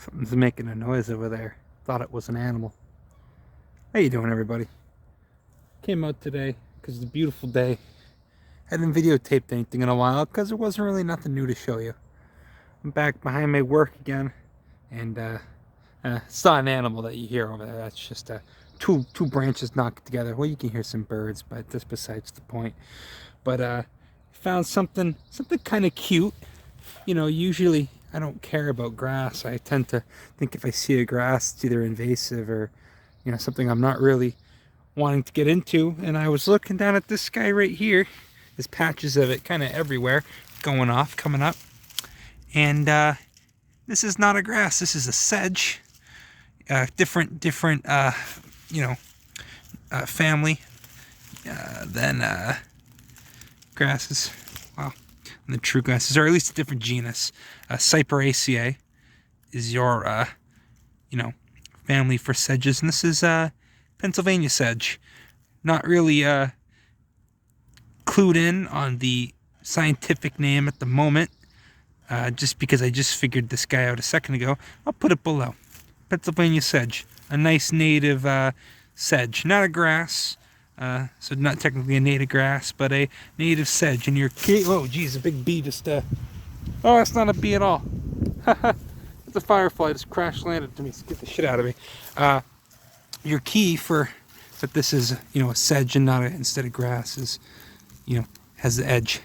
Something's making a noise over there. Thought it was an animal. How you doing, everybody? Came out today because it's a beautiful day. Hadn't videotaped anything in a while because there wasn't really nothing new to show you. I'm back behind my work again, and it's not an animal that you hear over there. That's just two branches knocked together. Well, you can hear some birds, but that's besides the point. But found something kind of cute. You know, usually I don't care about grass. I tend to think if I see a grass, it's either invasive or, you know, something I'm not really wanting to get into. And I was looking down at this guy right here. There's patches of it kind of everywhere coming up. And this is not a grass. This is a sedge. Different family than grasses. Wow. And the true grasses, or at least a different genus. Cyperaceae is your, family for sedges. And this is Pennsylvania sedge. Not really clued in on the scientific name at the moment. Just because I just figured this guy out a second ago. I'll put it below. Pennsylvania sedge. A nice native sedge. Not a grass. So not technically a native grass, but a native sedge. And your key... Oh, geez, a big bee just... Oh, that's not a bee at all. It's a firefly. Just crash landed to me. Get the shit out of me. Your key for that this is, a sedge and not instead of grass is, has the edge.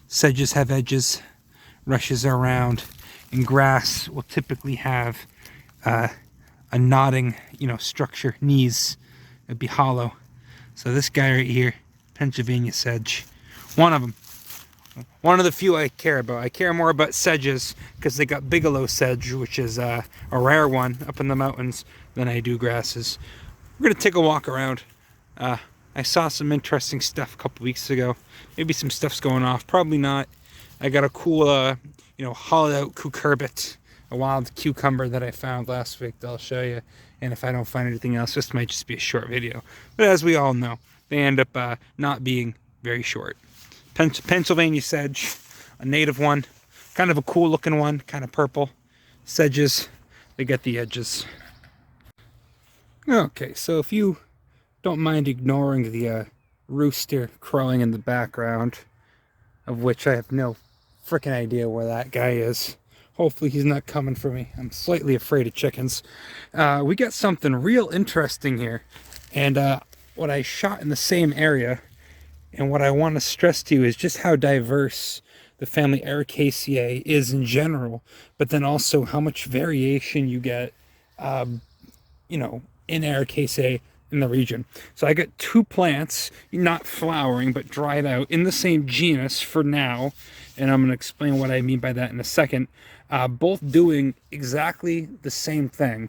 Sedges have edges. Rushes are round. And grass will typically have a nodding, structure. Knees. It'd be hollow. So this guy right here, Pennsylvania sedge, one of them. One of the few I care about. I care more about sedges because they got Bigelow sedge, which is a rare one up in the mountains, than I do grasses. We're going to take a walk around. I saw some interesting stuff a couple weeks ago. Maybe some stuff's going off. Probably not. I got a cool, hollowed out cucurbit, a wild cucumber that I found last week that I'll show you. And if I don't find anything else, this might just be a short video. But as we all know, they end up not being very short. Pennsylvania sedge, a native one. Kind of a cool looking one, kind of purple. Sedges, they get the edges. Okay, so if you don't mind ignoring the rooster crowing in the background, of which I have no freaking idea where that guy is. Hopefully he's not coming for me. I'm slightly afraid of chickens. We got something real interesting here. And what I shot in the same area, and what I want to stress to you is just how diverse the family Ericaceae is in general, but then also how much variation you get, in Ericaceae in the region. So I got two plants, not flowering, but dried out, in the same genus for now. And I'm going to explain what I mean by that in a second. Both doing exactly the same thing.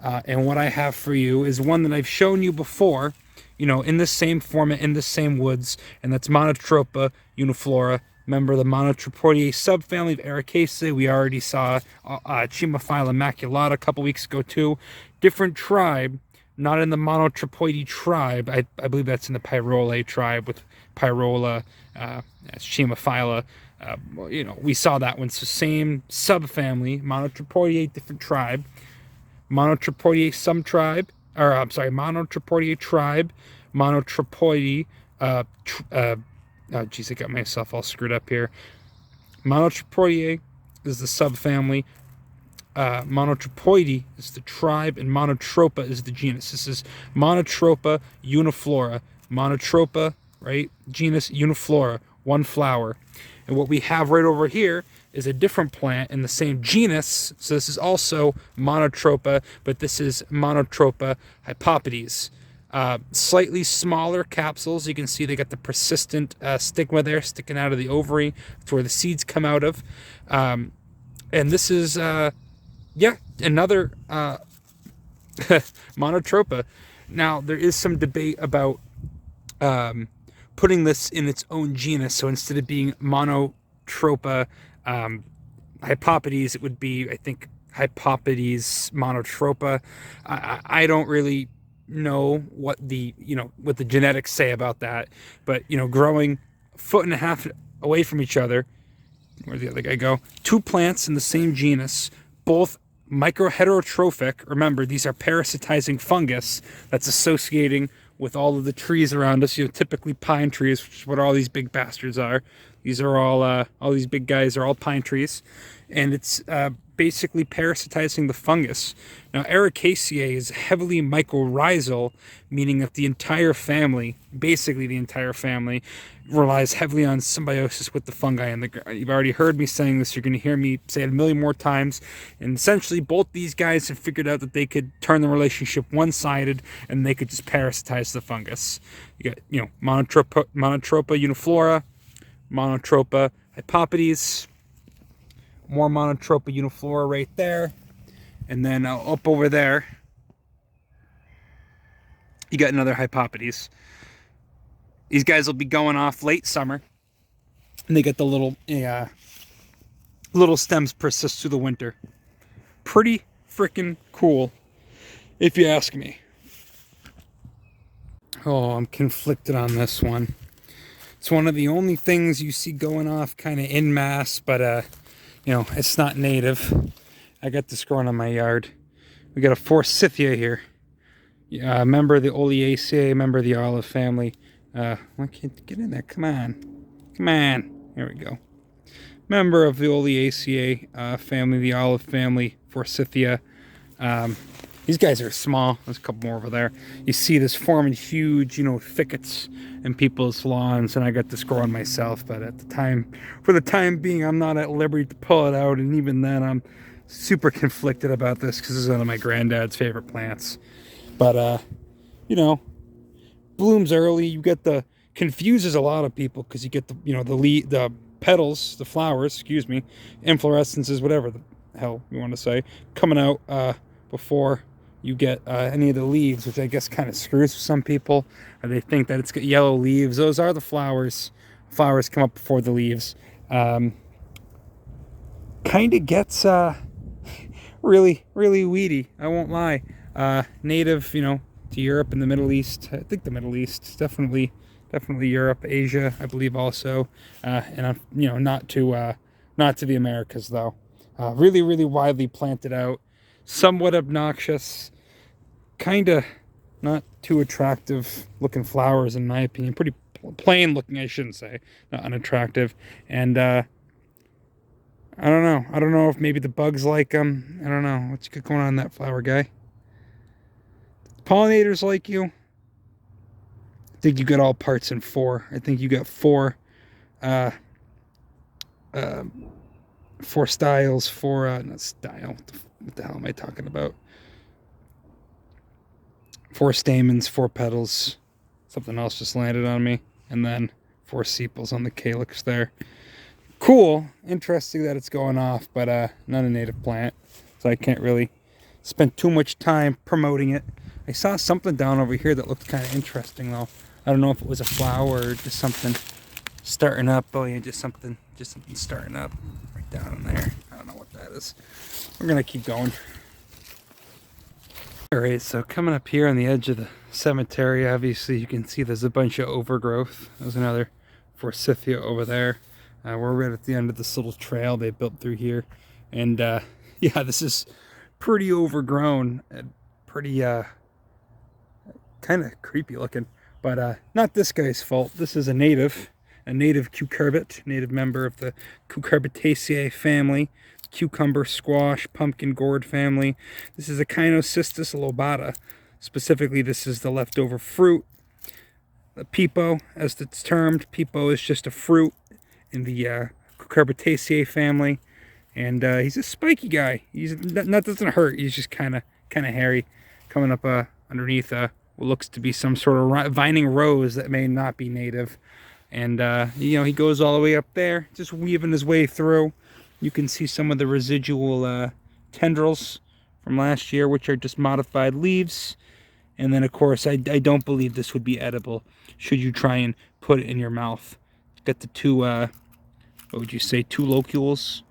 And what I have for you is one that I've shown you before, in the same format, in the same woods, and that's Monotropa uniflora, member of the Monotropoideae subfamily of Ericaceae. We already saw Chimaphila maculata a couple weeks ago too. Different tribe, not in the Monotropoideae tribe. I believe that's in the Pyrolae tribe with Pyrola, Chimaphila. We saw that one. So same subfamily, Monotropoideae, different tribe. Monotropoideae subtribe, Monotropoideae tribe, Monotropoideae, I got myself all screwed up here. Monotropoideae is the subfamily, Monotropoideae is the tribe, and Monotropa is the genus. This is Monotropa uniflora. Monotropa, right? Genus uniflora, one flower. And what we have right over here is a different plant in the same genus. So this is also Monotropa, but this is Monotropa hypopedes. Slightly smaller capsules. You can see they got the persistent stigma there sticking out of the ovary. That's where the seeds come out of. And this is, another Monotropa. Now, there is some debate about putting this in its own genus. So instead of being Monotropa hypopedes, it would be, I think, Hypopedes monotropa. I don't really know what the genetics say about that, but growing a foot and a half away from each other, where'd the other guy go? Two plants in the same genus, both microheterotrophic. Remember, these are parasitizing fungus that's associating with all of the trees around us. Typically pine trees, which is what all these big bastards are. These are all these big guys are all pine trees, and it's basically parasitizing the fungus. Now, Ericaceae is heavily mycorrhizal, meaning that the entire family, basically the entire family, relies heavily on symbiosis with the fungi in the ground. You've already heard me saying this. You're going to hear me say it a million more times. And essentially, both these guys have figured out that they could turn the relationship one-sided, and they could just parasitize the fungus. You got, Monotropa uniflora, Monotropa hypopedes, more Monotropa uniflora right there, and then up over there you got another hypopedes. These guys will be going off late summer, and they get the little stems persist through the winter. Pretty freaking cool, if you ask me. Oh, I'm conflicted on this one. It's one of the only things you see going off kind of en masse, but it's not native. I got this growing on my yard. We got a Forsythia here. Member of the Oleaceae, member of the olive family. Why can't you get in there? Come on. Come on. There we go. Member of the Oleaceae family, the olive family, Forsythia. These guys are small. There's a couple more over there. You see this forming huge, thickets in people's lawns, and I got this growing myself, but for the time being, I'm not at liberty to pull it out, and even then, I'm super conflicted about this because this is one of my granddad's favorite plants. But, blooms early. You get confuses a lot of people because you get the petals, the flowers, inflorescences, whatever the hell you want to say, coming out before you get any of the leaves, which I guess kind of screws with some people. Or they think that it's got yellow leaves. Those are the flowers. Flowers come up before the leaves. Kind of gets really, really weedy. I won't lie. Native, to Europe and the Middle East. I think the Middle East, definitely Europe, Asia, I believe also. And not to the Americas though. Really, really widely planted out. Somewhat obnoxious, kind of not too attractive looking flowers in my opinion. Pretty plain looking, I shouldn't say, not unattractive. And I don't know if maybe the bugs like them. I don't know what's going on in that flower guy. Pollinators like you. I think you got all parts in 4. I think you got 4 styles, not style. What the hell am I talking about? 4 stamens, 4 petals. Something else just landed on me. And then 4 sepals on the calyx there. Cool. Interesting that it's going off, but not a native plant. So I can't really spend too much time promoting it. I saw something down over here that looked kind of interesting though. I don't know if it was a flower or just something starting up. Oh yeah, just something starting up right down in there. I don't know what that is. We're gonna keep going. All right, so coming up here on the edge of the cemetery, obviously you can see there's a bunch of overgrowth. There's another Forsythia over there. We're right at the end of this little trail they built through here, and yeah, this is pretty overgrown and pretty kind of creepy looking, but not this guy's fault. This is a native cucurbit, native member of the Cucurbitaceae family, cucumber, squash, pumpkin gourd family. This is a Echinocystis lobata. Specifically, this is the leftover fruit. The pepo, as it's termed. Pepo is just a fruit in the Cucurbitaceae family, and he's a spiky guy. He's not doesn't hurt. He's just kind of hairy, coming up underneath what looks to be some sort of vining rose that may not be native. And he goes all the way up there, just weaving his way through. You can see some of the residual tendrils from last year, which are just modified leaves. And then, of course, I don't believe this would be edible should you try and put it in your mouth. Got the 2, what would you say, 2 locules?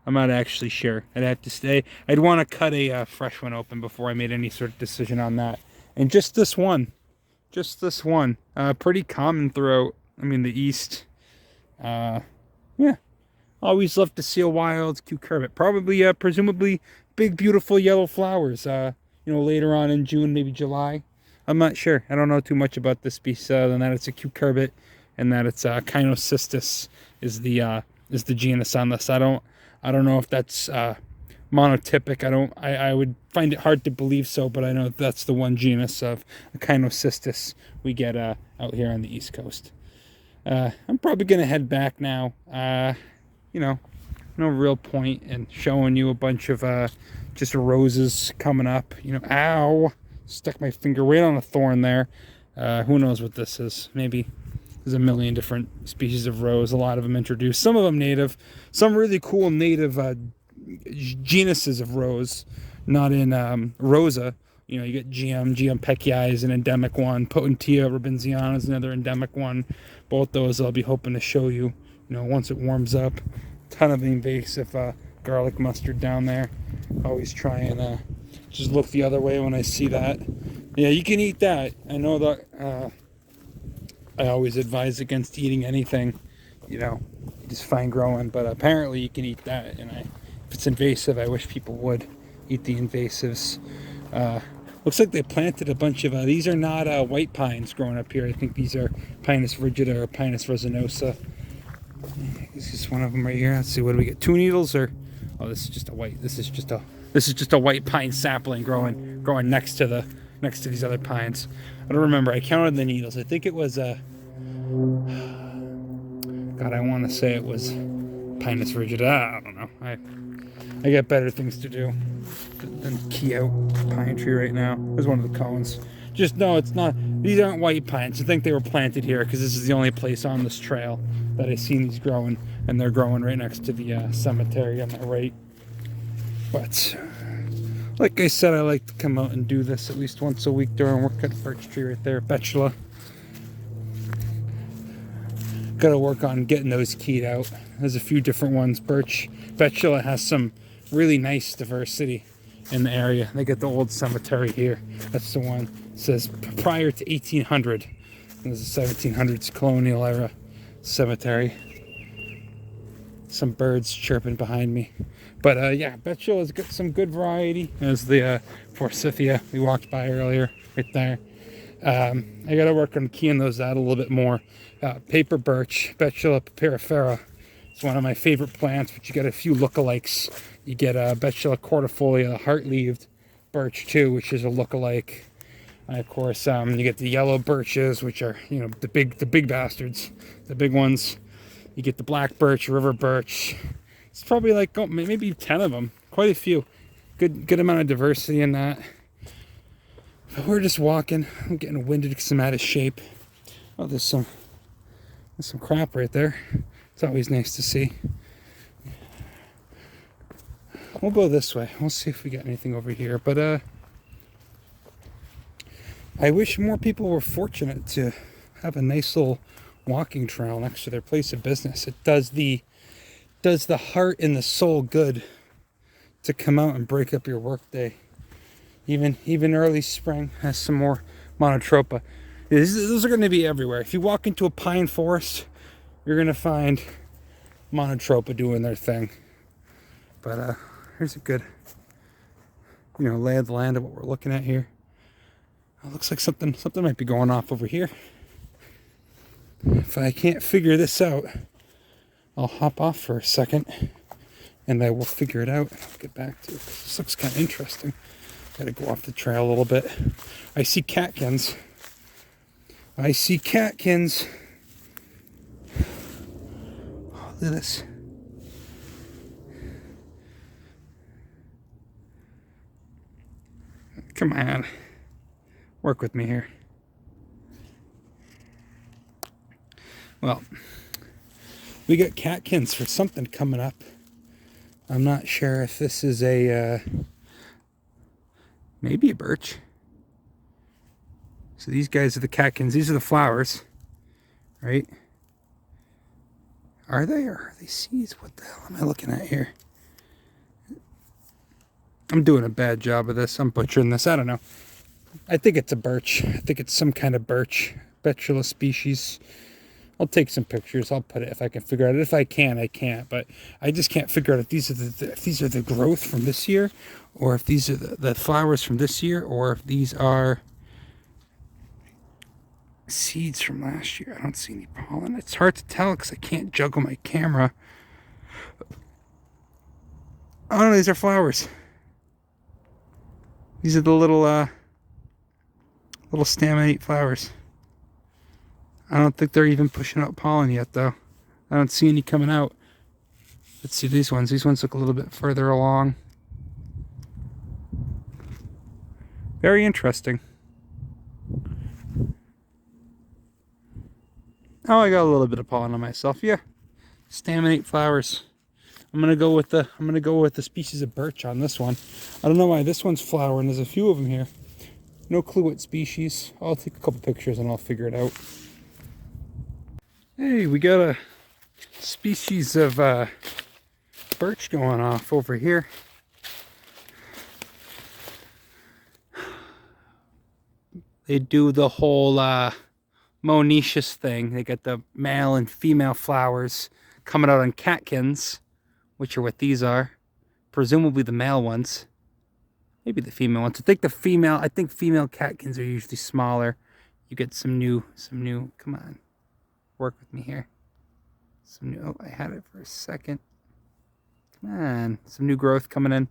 I'm not actually sure. I'd have to stay. I'd want to cut a fresh one open before I made any sort of decision on that. And just this one. Pretty common throughout, the East. Yeah. Always love to see a wild cucurbit. Probably, presumably big, beautiful yellow flowers. Later on in June, maybe July. I'm not sure. I don't know too much about this species other than that it's a cucurbit and that it's Cynocystis is the genus on this. I don't know if that's monotypic. I would find it hard to believe so, but I know that's the one genus of Cynocystis we get out here on the East Coast. I'm probably gonna head back now. No real point in showing you a bunch of just roses coming up. Ow, stuck my finger right on a thorn there. Who knows what this is? Maybe there's a million different species of rose, a lot of them introduced, some of them native, some really cool native genuses of rose, not in Rosa. You get GM Peckiae is an endemic one, Potentia robinsiana is another endemic one. Both those I'll be hoping to show you, once it warms up. Ton of invasive garlic mustard down there. Always try and just look the other way when I see that. Yeah, you can eat that. I know that I always advise against eating anything, just fine growing, but apparently you can eat that. And if it's invasive, I wish people would eat the invasives. Looks like they planted a bunch of these are not white pines growing up here. I think these are Pinus rigida or Pinus resinosa. This is one of them right here. Let's see, what do we get? 2 needles or this is just a white. This is just a white pine sapling growing next to these other pines. I don't remember. I counted the needles. I think it was God, I want to say it was Pinus rigida. I don't know. I got better things to do than key out pine tree right now. There's one of the cones. Just no, it's not. These aren't white pines. I think they were planted here because this is the only place on this trail that I've seen these growing, and they're growing right next to the cemetery on the right. But like I said, I like to come out and do this at least once a week during work at the birch tree right there, Betula. Got to work on getting those keyed out. There's a few different ones. Betula has some really nice diversity in the area. They get the old cemetery here. That's the one. It says prior to 1800. This is 1700s colonial era cemetery. Some birds chirping behind me. But yeah, Betula's got some good variety. There's the Forsythia we walked by earlier, right there. I got to work on keying those out a little bit more. Paper birch, Betula papyrifera. It's one of my favorite plants, but you get a few lookalikes. You get Betula cordifolia, the heart-leaved birch too, which is a lookalike. And of course, you get the yellow birches, which are the big bastards, the big ones. You get the black birch, river birch. It's probably like maybe 10 of them, quite a few. Good amount of diversity in that. But we're just walking. I'm getting winded because I'm out of shape. Oh, there's some crap right there. It's always nice to see. We'll go this way. We'll see if we got anything over here. But I wish more people were fortunate to have a nice little walking trail next to their place of business. It does the heart and the soul good to come out and break up your workday. Even early spring has some more monotropa. Those are going to be everywhere. If you walk into a pine forest, you're going to find monotropa doing their thing. But here's a good lay of the land of what we're looking at here. It looks like something might be going off over here. If I can't figure this out, I'll hop off for a second and I will figure it out. I'll get back to it. This looks kind of interesting. Gotta go off the trail a little bit. I see catkins. Oh, look at this. Come on. Work with me here. Well, we got catkins for something coming up. I'm not sure if this is maybe a birch. So these guys are the catkins. These are the flowers, right? Are they, or are they seeds? What the hell am I looking at here? I'm doing a bad job of this. I'm butchering this. I don't know. I think it's a birch. I think it's some kind of birch. Betula species. I'll take some pictures. I'll put it if I can figure out. If I can, I can't. But I just can't figure out if these are the growth from this year, or if these are the flowers from this year, or if these are seeds from last year. I don't see any pollen. It's hard to tell because I can't juggle my camera. Oh no, these are flowers. These are the little staminate flowers. I don't think they're even pushing out pollen yet, though. I don't see any coming out. Let's see these ones. These ones look a little bit further along. Very interesting. Oh, I got a little bit of pollen on myself. Yeah, staminate flowers. I'm gonna go with the species of birch on this one. I don't know why this one's flowering. There's a few of them here. No clue what species. I'll take a couple pictures and I'll figure it out. Hey, we got a species of birch going off over here. They do the whole monoecious thing. They got the male and female flowers coming out on catkins, which are what these are. Presumably the male ones. Maybe the female ones. I think female catkins are usually smaller. You get some new, come on. Work with me here. Oh, I had it for a second. Come on. Some new growth coming in.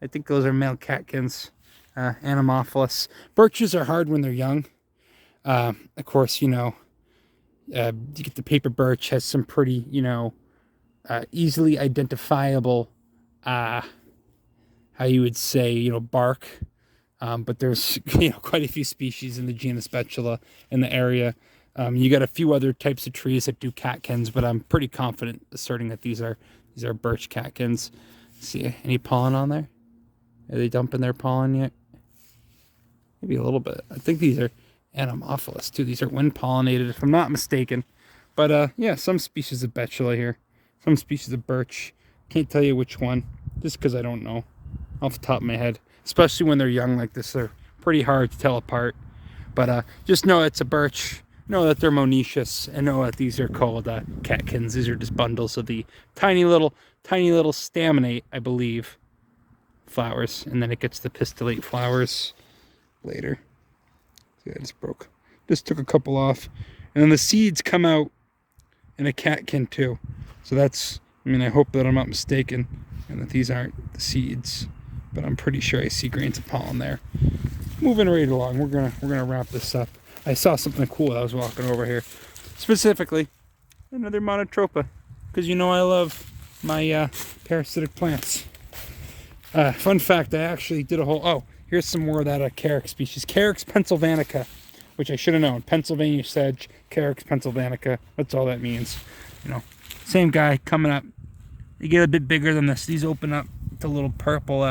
I think those are male catkins. Anemophilus. Birches are hard when they're young. Of course, you get the paper birch has some pretty, easily identifiable, how you would say, bark. But there's, quite a few species in the genus Betula in the area. You got a few other types of trees that do catkins, but I'm pretty confident asserting that these are birch catkins. See any pollen on there? Are they dumping their pollen yet? Maybe a little bit. I think these are Anemophilus too. These are wind pollinated, if I'm not mistaken. But yeah, some species of Betula here. Some species of birch. Can't tell you which one, just because I don't know off the top of my head. Especially when they're young like this, they're pretty hard to tell apart. But just know it's a birch. Know that they're monoecious, and know that these are called catkins. These are just bundles of the tiny little staminate, I believe, flowers, and then it gets the pistillate flowers later. See, I just took a couple off, and then the seeds come out in a catkin too. So that's, I hope that I'm not mistaken and that these aren't the seeds, but I'm pretty sure I see grains of pollen there. Moving right along, we're gonna wrap this up. I saw something cool as I was walking over here, specifically another monotropa, because I love my parasitic plants. Fun fact, I actually did a whole, here's some more of that Carex species. Carex pennsylvanica, which I should have known. Pennsylvania sedge, Carex pennsylvanica. That's all that means. Same guy coming up. They get a bit bigger than this. These open up to little purple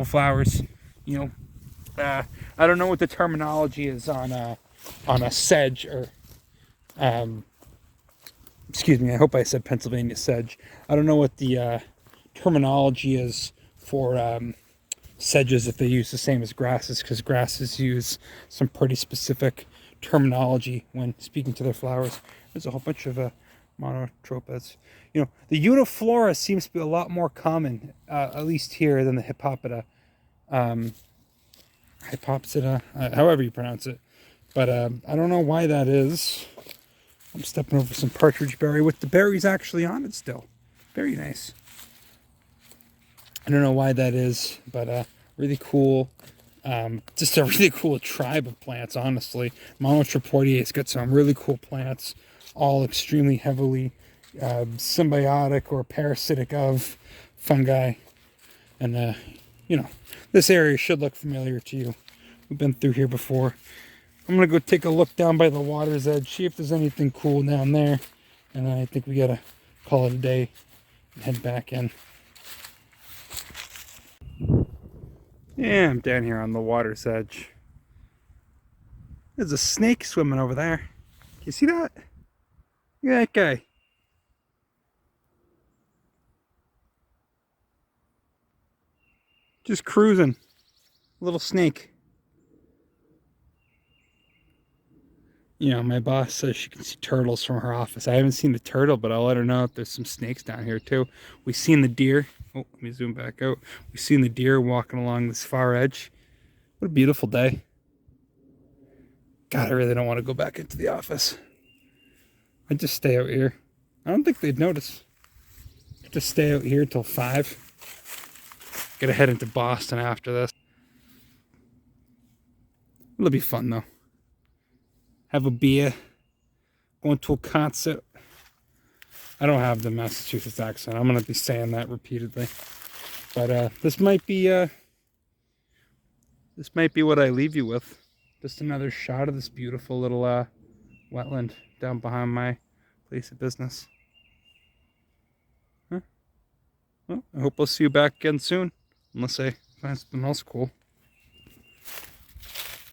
flowers. I don't know what the terminology is on a sedge, or excuse me, I hope I said Pennsylvania sedge. I don't know what the terminology is for sedges, if they use the same as grasses, because grasses use some pretty specific terminology when speaking to their flowers. There's a whole bunch of monotropas. The uniflora seems to be a lot more common, at least here, than the hypopida. Hypopsida, however you pronounce it. But I don't know why that is. I'm stepping over some partridge berry with the berries actually on it still. Very nice. I don't know why that is, but really cool. Just a really cool tribe of plants, honestly. Monotropoidea's got some really cool plants, all extremely heavily symbiotic or parasitic of fungi. And, this area should look familiar to you. We've been through here before. I'm going to go take a look down by the water's edge, see if there's anything cool down there. And then I think we got to call it a day and head back in. Yeah, I'm down here on the water's edge. There's a snake swimming over there. Can you see that? Look at that guy. Just cruising. Little snake. You know, my boss says she can see turtles from her office. I haven't seen the turtle, but I'll let her know if there's some snakes down here too. We've seen the deer. Oh, let me zoom back out. We've seen the deer walking along this far edge. What a beautiful day. God, I really don't want to go back into the office. I'd just stay out here. I don't think they'd notice. Just stay out here till 5. Gotta head into Boston after this. It'll be fun though. Have a beer. Going to a concert. I don't have the Massachusetts accent. I'm gonna be saying that repeatedly. But this might be what I leave you with. Just another shot of this beautiful little wetland down behind my place of business. Huh? Well, I hope I'll see you back again soon. Unless I find something else cool.